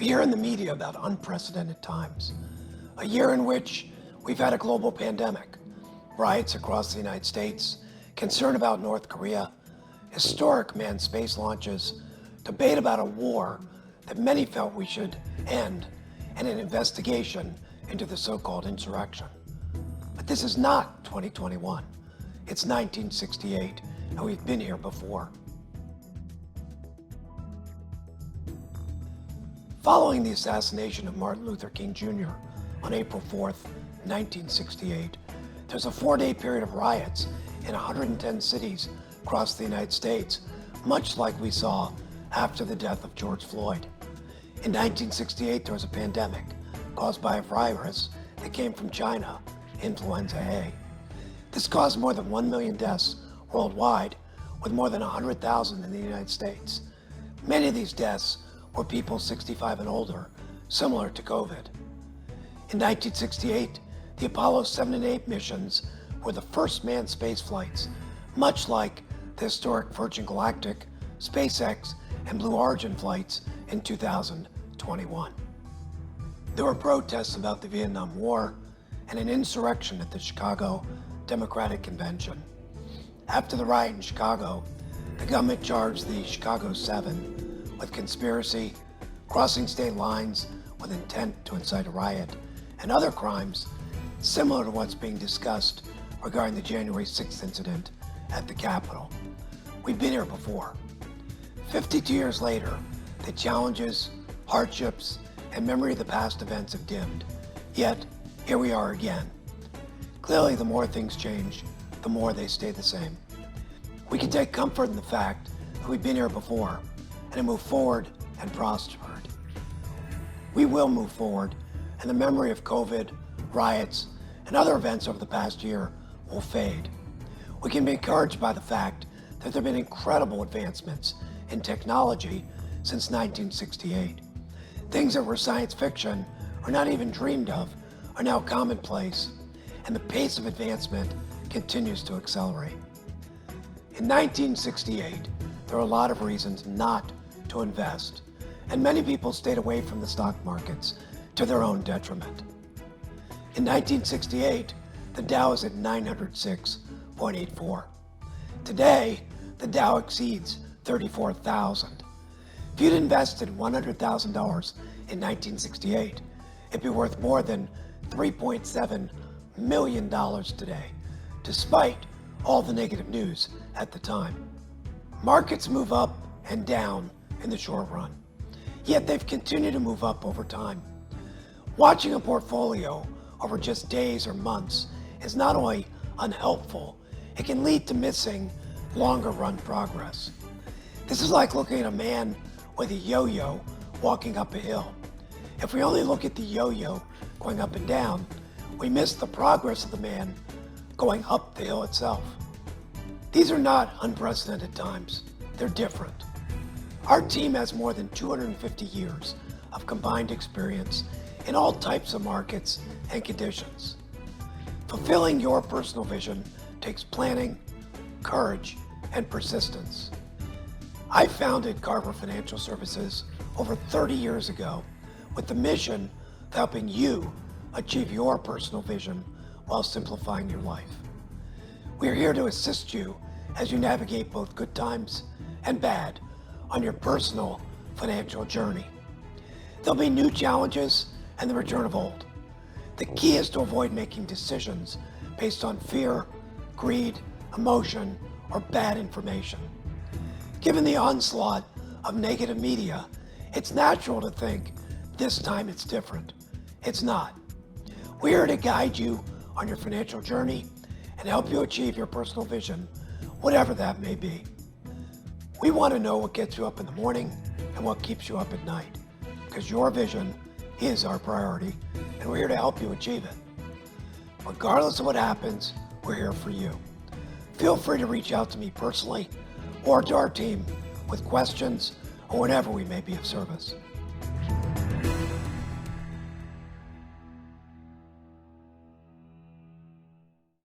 We hear in the media about unprecedented times, a year in which we've had a global pandemic, riots across the United States, concern about North Korea, historic manned space launches, debate about a war that many felt we should end, and an investigation into the so-called insurrection. But this is not 2021. It's 1968, and we've been here before. Following the assassination of Martin Luther King Jr. on April 4th, 1968, there's a 4-day period of riots in 110 cities across the United States, much like we saw after the death of George Floyd. In 1968, there was a pandemic caused by a virus that came from China, influenza A. This caused more than 1 million deaths worldwide, with more than 100,000 in the United States. Many of these deaths were people 65 and older, similar to COVID. In 1968, the Apollo 7 and 8 missions were the first manned space flights, much like the historic Virgin Galactic, SpaceX, and Blue Origin flights in 2021. There were protests about the Vietnam War and an insurrection at the Chicago Democratic Convention. After the riot in Chicago, the government charged the Chicago 7 with conspiracy, crossing state lines with intent to incite a riot, and other crimes similar to what's being discussed regarding the January 6th incident at the Capitol. We've been here before. 52 years later, the challenges, hardships, and memory of the past events have dimmed. Yet, here we are again. Clearly, the more things change, the more they stay the same. We can take comfort in the fact that we've been here before and have moved forward and prospered. We will move forward, and the memory of COVID, riots, and other events over the past year will fade. We can be encouraged by the fact that there have been incredible advancements in technology since 1968. Things that were science fiction or not even dreamed of are now commonplace, and the pace of advancement continues to accelerate. In 1968, there were a lot of reasons not to invest, and many people stayed away from the stock markets to their own detriment. In 1968, the Dow is at 906.84. Today, the Dow exceeds 34,000. If you'd invested $100,000 in 1968, it'd be worth more than $3.7 million today, despite all the negative news at the time. Markets move up and down in the short run, yet they've continued to move up over time. Watching a portfolio over just days or months is not only unhelpful, it can lead to missing longer run progress. This is like looking at a man with a yo-yo walking up a hill. If we only look at the yo-yo going up and down, we miss the progress of the man going up the hill itself. These are not unprecedented times, they're different. Our team has more than 250 years of combined experience in all types of markets and conditions. Fulfilling your personal vision takes planning, courage, and persistence. I founded Carver Financial Services over 30 years ago with the mission of helping you achieve your personal vision while simplifying your life. We are here to assist you as you navigate both good times and bad on your personal financial journey. There'll be new challenges and the return of old. The key is to avoid making decisions based on fear, greed, emotion, or bad information. Given the onslaught of negative media, it's natural to think this time it's different. It's not. We're here to guide you on your financial journey and help you achieve your personal vision, whatever that may be. We want to know what gets you up in the morning and what keeps you up at night, because your vision is our priority, and we're here to help you achieve it. Regardless of what happens, we're here for you. Feel free to reach out to me personally or to our team with questions or whenever we may be of service.